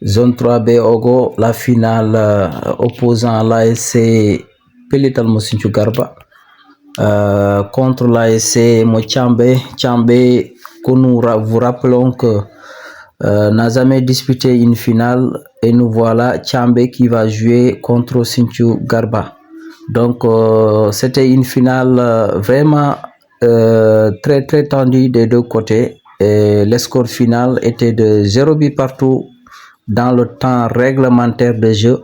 Zone 3B Ogo, la finale opposant l'ASC Pelital Mosinchu Garba contre l'ASC Mochambe. Tchambé, que nous vous rappelons que n'a jamais disputé une finale, et nous voilà Tchambé qui va jouer contre Sinchu Garba. Donc c'était une finale vraiment très très tendue des deux côtés, et le score final était de 0 but partout dans le temps réglementaire de jeu.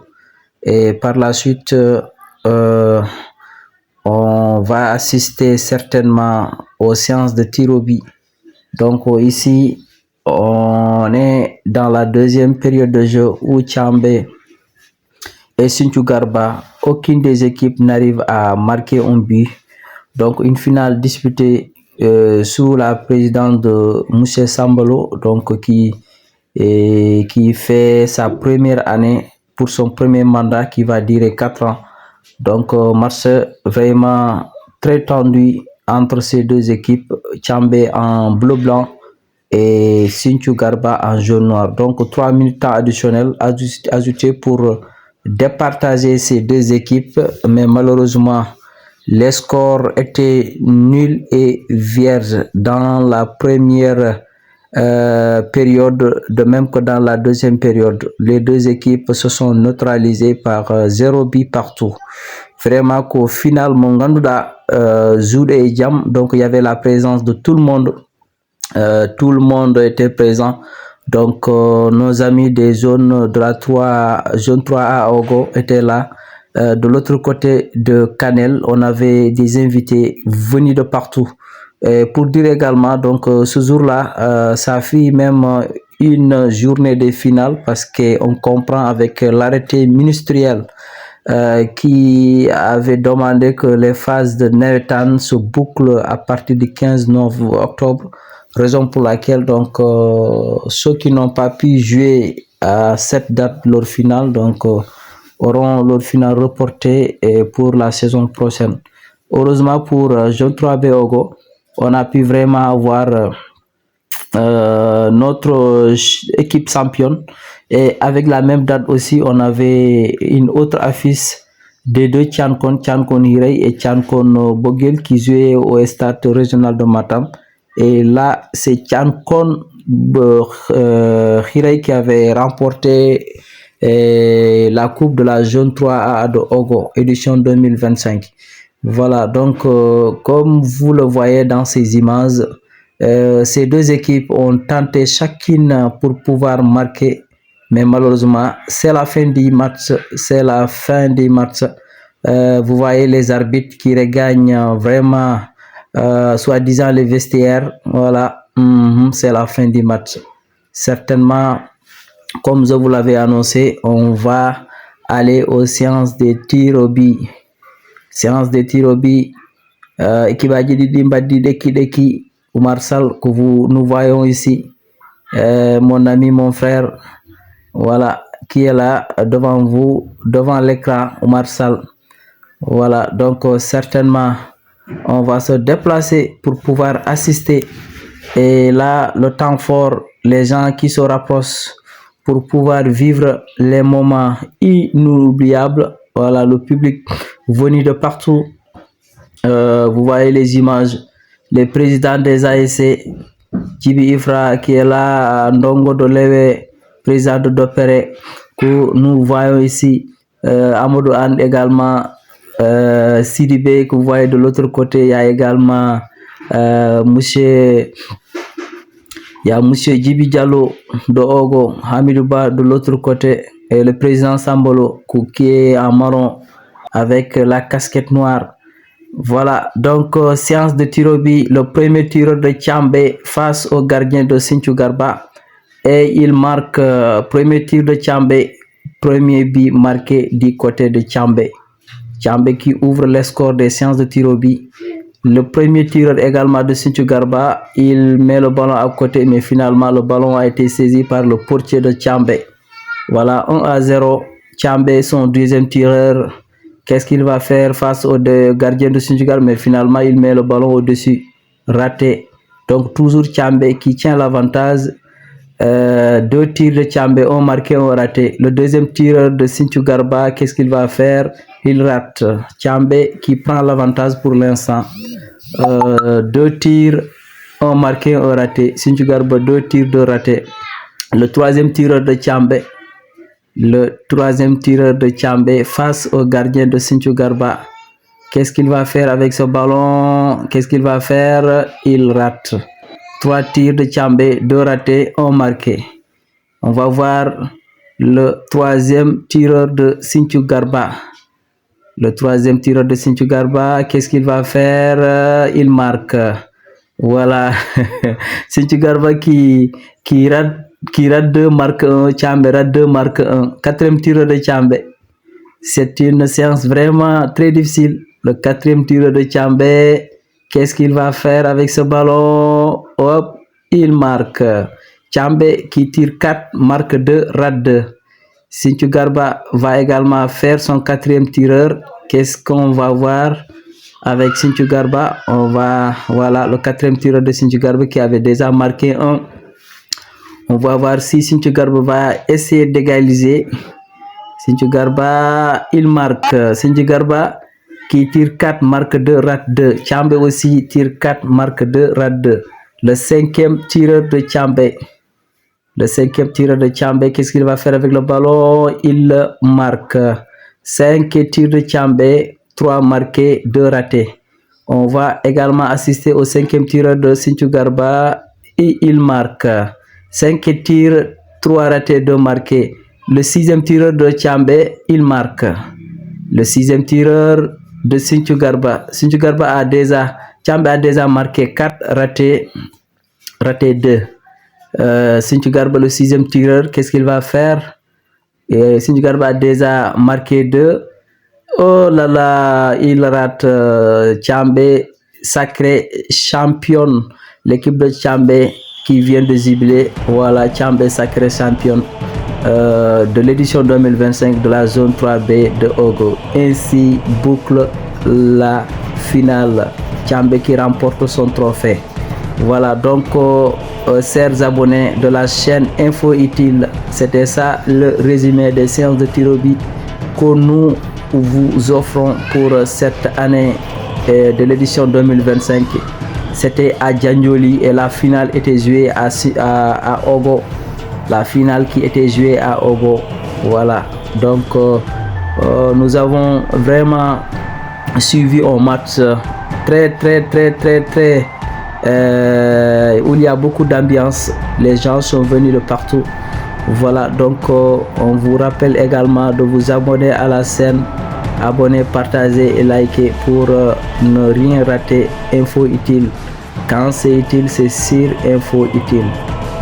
Et par la suite on va assister certainement aux séances de tir au but. Donc ici on est dans la deuxième période de jeu où Tchambé et Sinthiou Garba, aucune des équipes n'arrive à marquer un but. Donc une finale disputée sous la présidence de Moussa Sambalo, donc qui fait sa première année pour son premier mandat qui va durer 4 ans. Donc match vraiment très tendu entre ces deux équipes, Tchambé en bleu-blanc et Sinthiou Garba en jaune-noir. Donc 3 minutes additionnels ajoutés pour départager ces deux équipes, mais malheureusement les scores étaient nuls et vierges dans la première période, de même que dans la deuxième période. Les deux équipes se sont neutralisées par 0 but partout. Vraiment qu'au final, Mongandouda Zoud et Djam, donc il y avait la présence de tout le monde. Tout le monde était présent. Donc nos amis des zones de la zone 3A à Ogo étaient là. De l'autre côté de Canel, on avait des invités venus de partout. Et pour dire également, donc ce jour-là, ça fut même une journée de finale, parce qu'on comprend avec l'arrêté ministériel qui avait demandé que les phases de Nevetan se bouclent à partir du 15 octobre. Raison pour laquelle donc ceux qui n'ont pas pu jouer à cette date leur finale, donc auront leur finale reportée pour la saison prochaine. Heureusement pour Zone 3B Ogo, on a pu vraiment avoir notre équipe championne, et avec la même date aussi on avait une autre affiche des deux Tchankon Hirei et Tchankon Bogel qui jouaient au stade régional de Matam. Et là, c'est Tchankon Hirei qui avait remporté la coupe de la Zone 3A de Ogo, édition 2025. Voilà, donc comme vous le voyez dans ces images, ces deux équipes ont tenté chacune pour pouvoir marquer, mais malheureusement, c'est la fin du match. Vous voyez les arbitres qui regagnent vraiment soi-disant les vestiaires. Voilà, c'est la fin du match. Certainement, comme je vous l'avais annoncé, on va aller aux séances de tir au but. Séance de tir au but. Deki Oumar Sall, que nous voyons ici. Mon ami, mon frère, voilà, qui est là devant vous, devant l'écran, Oumar Sall. Voilà, donc certainement, on va se déplacer pour pouvoir assister. Et là, le temps fort, les gens qui se rapprochent pour pouvoir vivre les moments inoubliables. Voilà, le public venu de partout. Vous voyez les images. Les présidents des ASC, Djibi Ifra qui est là, Ndongo Dolewe, président de Dopere, que nous voyons ici. Amadou Anne également. Sidibé que vous voyez de l'autre côté. Il y a également monsieur Djibi Diallo de Ogo, Hamidou Ba de l'autre côté, et le président Sambolo qui est en marron avec la casquette noire. Voilà, donc séance de tir au but, le premier tireur de Tchambé face au gardien de Sinthiou Garba, et il marque premier tir de Tchambé, premier but marqué du côté de Tchambé. Tchambé qui ouvre les scores des séances de tir au but. Le premier tireur également de Sinthiou Garba, il met le ballon à côté, mais finalement le ballon a été saisi par le portier de Tchambé. Voilà, 1-0, Tchambé son deuxième tireur. Qu'est-ce qu'il va faire face au gardien de Sinthiou Garba? Mais finalement, il met le ballon au-dessus. Raté. Donc, toujours Tchambé qui tient l'avantage. 2 tirs de Tchambé, un marqué, un raté. Le deuxième tireur de Sinthiou Garba, qu'est-ce qu'il va faire? Il rate. Tchambé qui prend l'avantage pour l'instant. 2 tirs, un marqué, un raté. Sinthiou Garba, 2 tirs, 2 ratés. Le troisième tireur de Tchambé. Le troisième tireur de Tchambé face au gardien de Sinthiou Garba. Qu'est-ce qu'il va faire avec ce ballon? Qu'est-ce qu'il va faire? Il rate. 3 tirs de Tchambé, 2 ratés, 1 marqué. On va voir le troisième tireur de Sinthiou Garba. Le troisième tireur de Sinthiou Garba, qu'est-ce qu'il va faire? Il marque. Voilà. Sinthiou Garba qui rate 2, marque 1. Tchambé rate 2, marque 1. Quatrième tireur de Tchambé. C'est une séance vraiment très difficile. Le quatrième tireur de Tchambé, qu'est-ce qu'il va faire avec ce ballon? Hop, il marque. Tchambé qui tire 4, marque 2, rate 2. Sinthiou Garba va également faire son quatrième tireur. Qu'est-ce qu'on va voir avec Sinthiou Garba? Voilà, le quatrième tireur de Sinthiou Garba qui avait déjà marqué 1. On va voir si Sinthiou Garba va essayer d'égaliser. Sinthiou Garba, il marque. Sinthiou Garba qui tire 4, marque 2, rate 2. Tchambé aussi tire 4, marque 2, rate 2. Le cinquième tireur de Tchambé. Le cinquième tireur de Tchambé, qu'est-ce qu'il va faire avec le ballon? Il marque. 5 tirs de Tchambé, 3 marqués, 2 ratés. On va également assister au cinquième tireur de Sinthiou Garba et il marque. 5 tirs, 3 ratés, 2 marqués. Le sixième tireur de Tchambé, il marque. Le sixième tireur de Sinthiou Garba. Sinthiou Garba Tchambé a déjà marqué 4 ratés, raté 2. Sinthiou Garba, le sixième tireur, qu'est-ce qu'il va faire? Sinthiou Garba a déjà marqué 2. Oh là là, il rate. Tchambé, sacré championne. L'équipe de Tchambé qui vient de zibeler. Voilà, Tchambé, sacré championne de l'édition 2025 de la zone 3B de Ogo. Ainsi boucle la finale. Tchambé qui remporte son trophée. Voilà, donc chers abonnés de la chaîne Info Utile, c'était ça le résumé des séances de tir au but que nous vous offrons pour cette année de l'édition 2025. C'était à Djandjoli et la finale était jouée à Ogo. La finale qui était jouée à Ogo. Voilà, donc nous avons vraiment suivi un match très où il y a beaucoup d'ambiance. Les gens sont venus de partout. Voilà, donc on vous rappelle également de vous abonner à la chaîne, abonner, partager et liker pour ne rien rater. Info Utile, quand c'est utile, c'est sur Info Utile.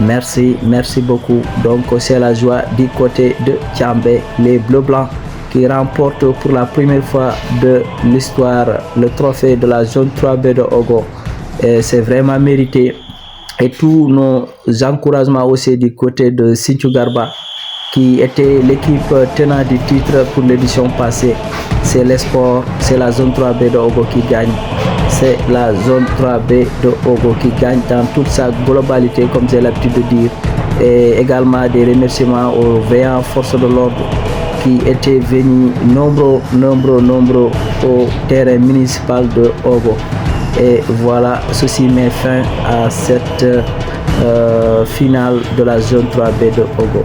Merci beaucoup. Donc c'est la joie du côté de Tchambé, les Bleus Blancs qui remportent pour la première fois de l'histoire le trophée de la zone 3B de Ogo. C'est vraiment mérité. Et tous nos encouragements aussi du côté de Sinthiou Garba qui était l'équipe tenant du titre pour l'édition passée. C'est les sports, c'est la zone 3B de Ogo qui gagne. C'est la zone 3B de Ogo qui gagne dans toute sa globalité, comme j'ai l'habitude de dire. Et également des remerciements aux veillants forces de l'ordre qui étaient venus nombreux au terrain municipal de Ogo. Et voilà, ceci met fin à cette finale de la zone 3B de Ogo.